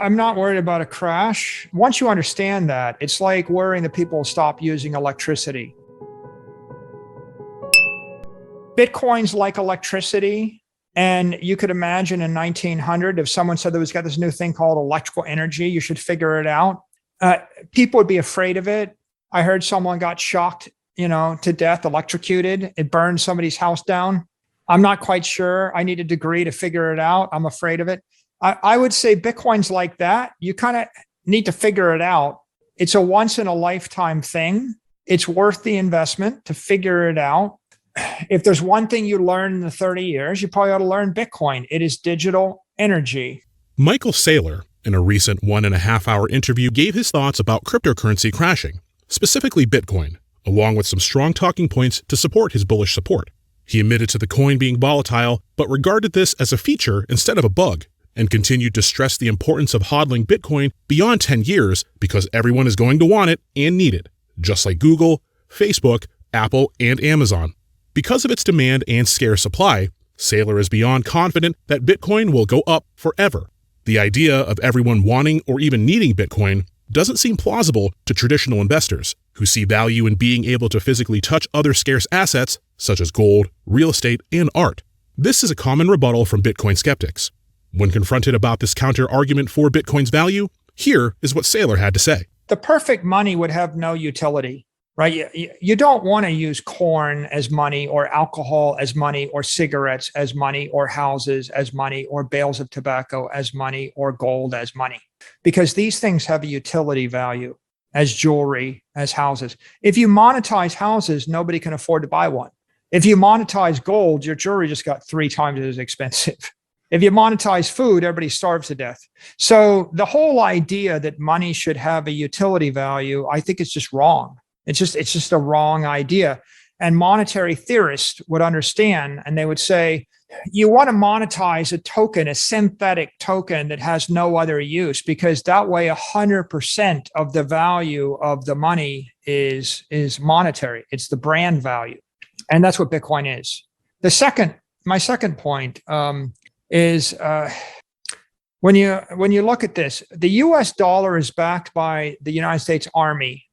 I'm not worried about a crash. Once you understand that, it's like worrying that people will stop using electricity. Bitcoin's like electricity. And you could imagine in 1900, if someone said there was got this new thing called electrical energy, you should figure it out. People would be afraid of it. I heard someone got shocked, to death, electrocuted. It burned somebody's house down. I'm not quite sure. I need a degree to figure it out. I'm afraid of it. I would say Bitcoin's like that. You kind of need to figure it out. It's a once in a lifetime thing. It's worth the investment to figure it out. If there's one thing you learn in the 30 years, you probably ought to learn Bitcoin. It is digital energy. Michael Saylor, in a recent 1.5-hour interview, gave his thoughts about cryptocurrency crashing, specifically Bitcoin, along with some strong talking points to support his bullish support. He admitted to the coin being volatile, but regarded this as a feature instead of a bug, and continued to stress the importance of hodling Bitcoin beyond 10 years because everyone is going to want it and need it, just like Google, Facebook, Apple, and Amazon. Because of its demand and scarce supply, Saylor is beyond confident that Bitcoin will go up forever. The idea of everyone wanting or even needing Bitcoin doesn't seem plausible to traditional investors who see value in being able to physically touch other scarce assets such as gold, real estate, and art. This is a common rebuttal from Bitcoin skeptics. When confronted about this counter-argument for Bitcoin's value, here is what Saylor had to say. The perfect money would have no utility, right? You don't want to use corn as money or alcohol as money or cigarettes as money or houses as money or bales of tobacco as money or gold as money, because these things have a utility value as jewelry, as houses. If you monetize houses, nobody can afford to buy one. If you monetize gold, your jewelry just got 3 times as expensive. If you monetize food, everybody starves to death. So the whole idea that money should have a utility value, I think it's just wrong. It's just a wrong idea. And monetary theorists would understand, and they would say, you want to monetize a token, a synthetic token that has no other use, because that way 100% of the value of the money is monetary. It's the brand value. And that's what Bitcoin is. My second point, is when you look at this, the U.S. dollar is backed by the United States Army,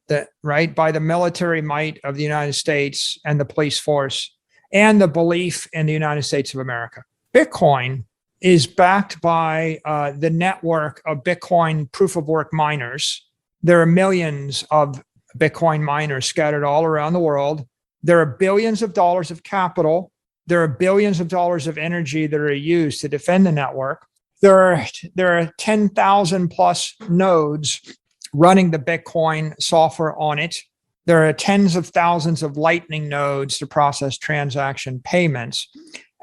by the military might of the United States and the police force, and the belief in the United States of America. Bitcoin is backed by the network of Bitcoin proof of work miners. There are millions of Bitcoin miners scattered all around the world. There are billions of dollars of capital. There are billions of dollars of energy that are used to defend the network. There are 10,000 plus nodes running the Bitcoin software on it. There are tens of thousands of Lightning nodes to process transaction payments.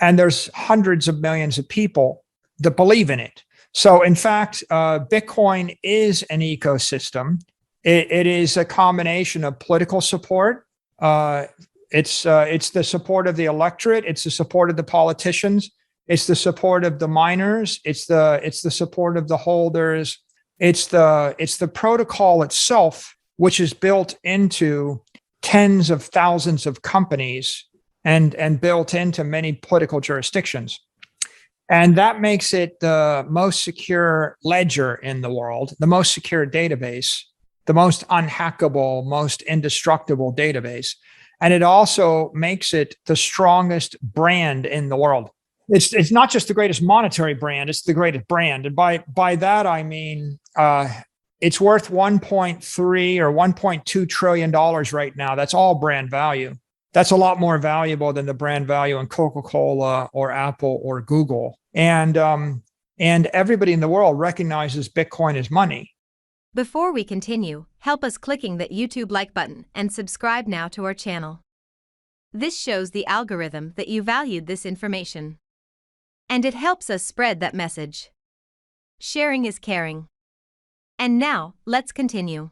And there's hundreds of millions of people that believe in it. So in fact, Bitcoin is an ecosystem. It is a combination of political support. It's the support of the electorate. It's the support of the politicians. It's the support of the miners. It's the support of the holders. It's the protocol itself, which is built into tens of thousands of companies and built into many political jurisdictions. And that makes it the most secure ledger in the world, the most secure database, the most unhackable, most indestructible database. And it also makes it the strongest brand in the world. It's not just the greatest monetary brand, it's the greatest brand. And by that, I mean, it's worth 1.3 or $1.2 trillion right now. That's all brand value. That's a lot more valuable than the brand value in Coca-Cola or Apple or Google. And everybody in the world recognizes Bitcoin as money. Before we continue, help us clicking that YouTube like button and subscribe now to our channel. This shows the algorithm that you valued this information. And it helps us spread that message. Sharing is caring. And now, let's continue.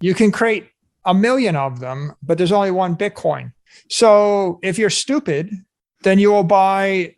You can create 1 million of them, but there's only one Bitcoin. So if you're stupid, then you will buy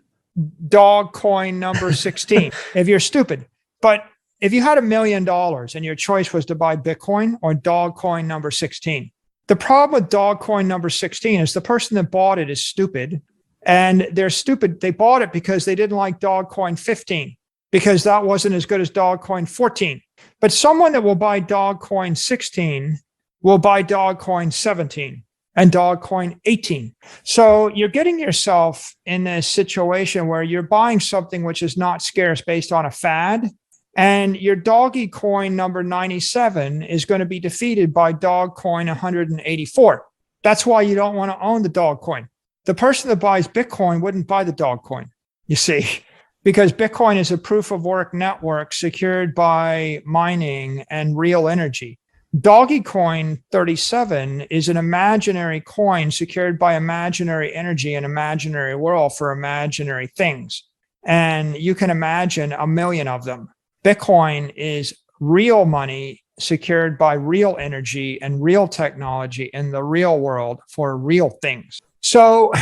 dog coin number 16. If you're stupid. But if you had $1 million and your choice was to buy Bitcoin or dog coin number 16, the problem with dog coin number 16 is the person that bought it is stupid. And they're stupid. They bought it because they didn't like dog coin 15. because that wasn't as good as Dogcoin 14. But someone that will buy Dogcoin 16 will buy Dogcoin 17 and Dogcoin 18. So you're getting yourself in this situation where you're buying something which is not scarce based on a fad. And your doggy coin number 97 is going to be defeated by Dogcoin 184. That's why you don't want to own the Dogcoin. The person that buys Bitcoin wouldn't buy the Dogcoin, you see, because Bitcoin is a proof of work network secured by mining and real energy. Doggy coin 37 is an imaginary coin secured by imaginary energy and imaginary world for imaginary things. And you can imagine a million of them. Bitcoin is real money secured by real energy and real technology in the real world for real things. So,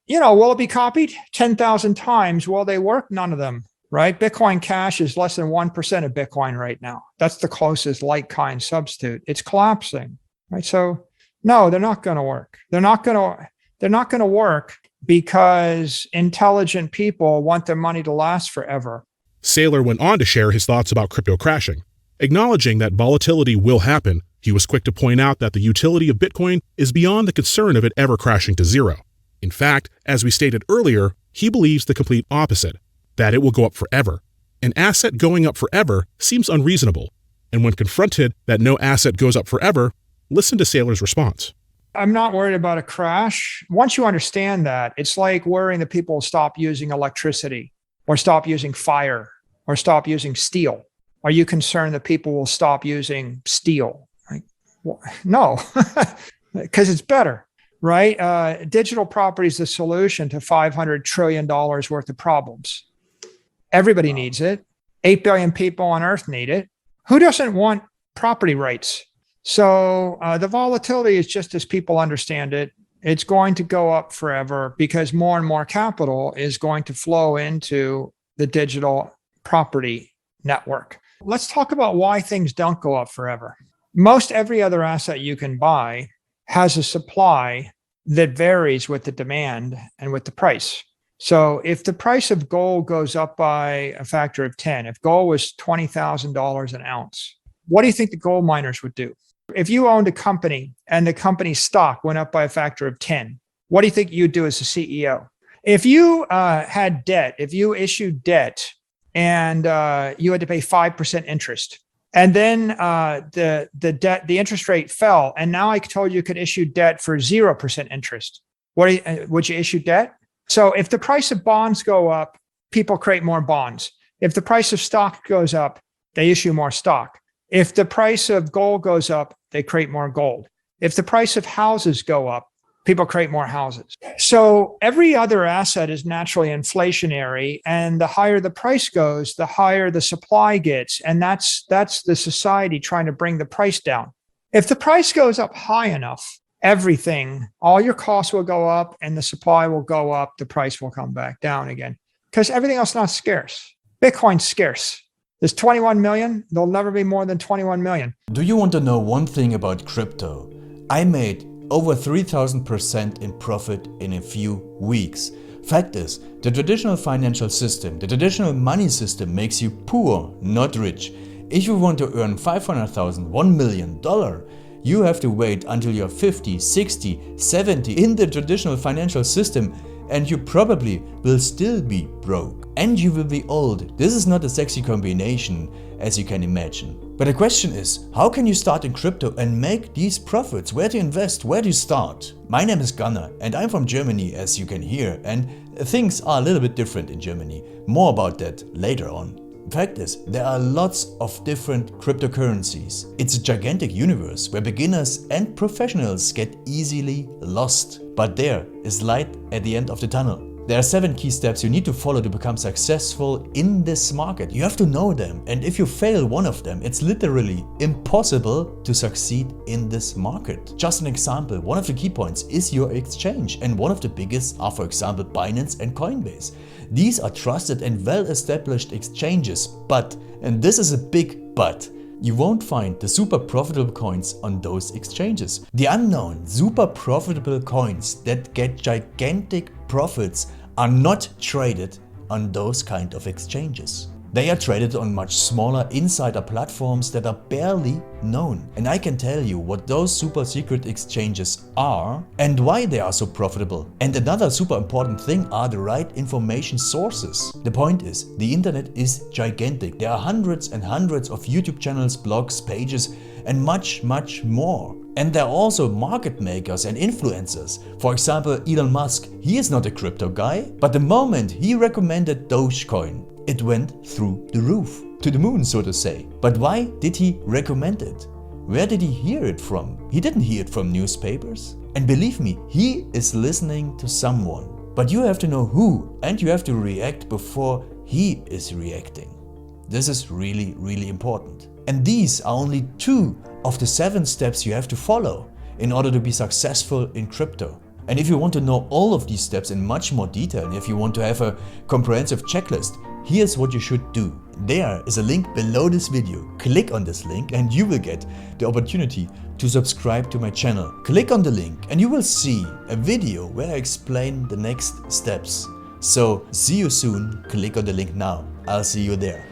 will it be copied 10,000 times? Will they work? None of them, right? Bitcoin Cash is less than 1% of Bitcoin right now. That's the closest like-kind substitute. It's collapsing, right? So, no, they're not going to work. They're not going to work because intelligent people want their money to last forever. Saylor went on to share his thoughts about crypto crashing. Acknowledging that volatility will happen, he was quick to point out that the utility of Bitcoin is beyond the concern of it ever crashing to zero. In fact, as we stated earlier, he believes the complete opposite, that it will go up forever. An asset going up forever seems unreasonable, and when confronted that no asset goes up forever, listen to Saylor's response. I'm not worried about a crash. Once you understand that, it's like worrying that people will stop using electricity or stop using fire or stop using steel. Are you concerned that people will stop using steel? Well, no, because it's better, right? Digital property is the solution to $500 trillion worth of problems. Everybody needs it. 8 billion people on Earth need it. Who doesn't want property rights? So the volatility is just as people understand it. It's going to go up forever because more and more capital is going to flow into the digital property network. Let's talk about why things don't go up forever. Most every other asset you can buy has a supply that varies with the demand and with the price. So if the price of gold goes up by a factor of 10, if gold was $20,000 an ounce, what do you think the gold miners would do? If you owned a company and the company's stock went up by a factor of 10, what do you think you'd do as a CEO? If you had debt, if you issued debt and you had to pay 5% interest, and then the interest rate fell, and now I told you could issue debt for 0% interest, would you issue debt? So if the price of bonds go up, people create more bonds. If the price of stock goes up, they issue more stock. If the price of gold goes up, they create more gold. If the price of houses go up, people create more houses. So every other asset is naturally inflationary, and the higher the price goes, the higher the supply gets. And that's the society trying to bring the price down. If the price goes up high enough, everything, all your costs will go up and the supply will go up, the price will come back down again because everything else is not scarce. Bitcoin's scarce. There's 21 million. There'll never be more than 21 million. Do you want to know one thing about crypto? I made over 3,000% in profit in a few weeks. Fact is, the traditional financial system, the traditional money system makes you poor, not rich. If you want to earn $500,000, $1 million, you have to wait until you're 50, 60, 70 in the traditional financial system, and you probably will still be broke. And you will be old. This is not a sexy combination, as you can imagine. But the question is, how can you start in crypto and make these profits? Where to invest? Where to start? My name is Gunnar and I'm from Germany, as you can hear, and things are a little bit different in Germany. More about that later on. Fact is, there are lots of different cryptocurrencies. It's a gigantic universe where beginners and professionals get easily lost. But there is light at the end of the tunnel. There are 7 key steps you need to follow to become successful in this market. You have to know them, and if you fail one of them, it's literally impossible to succeed in this market. Just an example, one of the key points is your exchange, and one of the biggest are, for example, Binance and Coinbase. These are trusted and well-established exchanges, but, and this is a big but, you won't find the super profitable coins on those exchanges. The unknown super profitable coins that get gigantic profits are not traded on those kind of exchanges. They are traded on much smaller insider platforms that are barely known. And I can tell you what those super secret exchanges are and why they are so profitable. And another super important thing are the right information sources. The point is, the internet is gigantic. There are hundreds and hundreds of YouTube channels, blogs, pages, and much more. And there are also market makers and influencers. For example, Elon Musk, he is not a crypto guy, but the moment he recommended Dogecoin, it went through the roof, to the moon, so to say. But why did he recommend it? Where did he hear it from? He didn't hear it from newspapers. And believe me, he is listening to someone. But you have to know who, and you have to react before he is reacting. This is really important. And these are only 2 of the 7 steps you have to follow in order to be successful in crypto. And if you want to know all of these steps in much more detail, and if you want to have a comprehensive checklist, here's what you should do. There is a link below this video. Click on this link and you will get the opportunity to subscribe to my channel. Click on the link and you will see a video where I explain the next steps. So see you soon. Click on the link now. I'll see you there.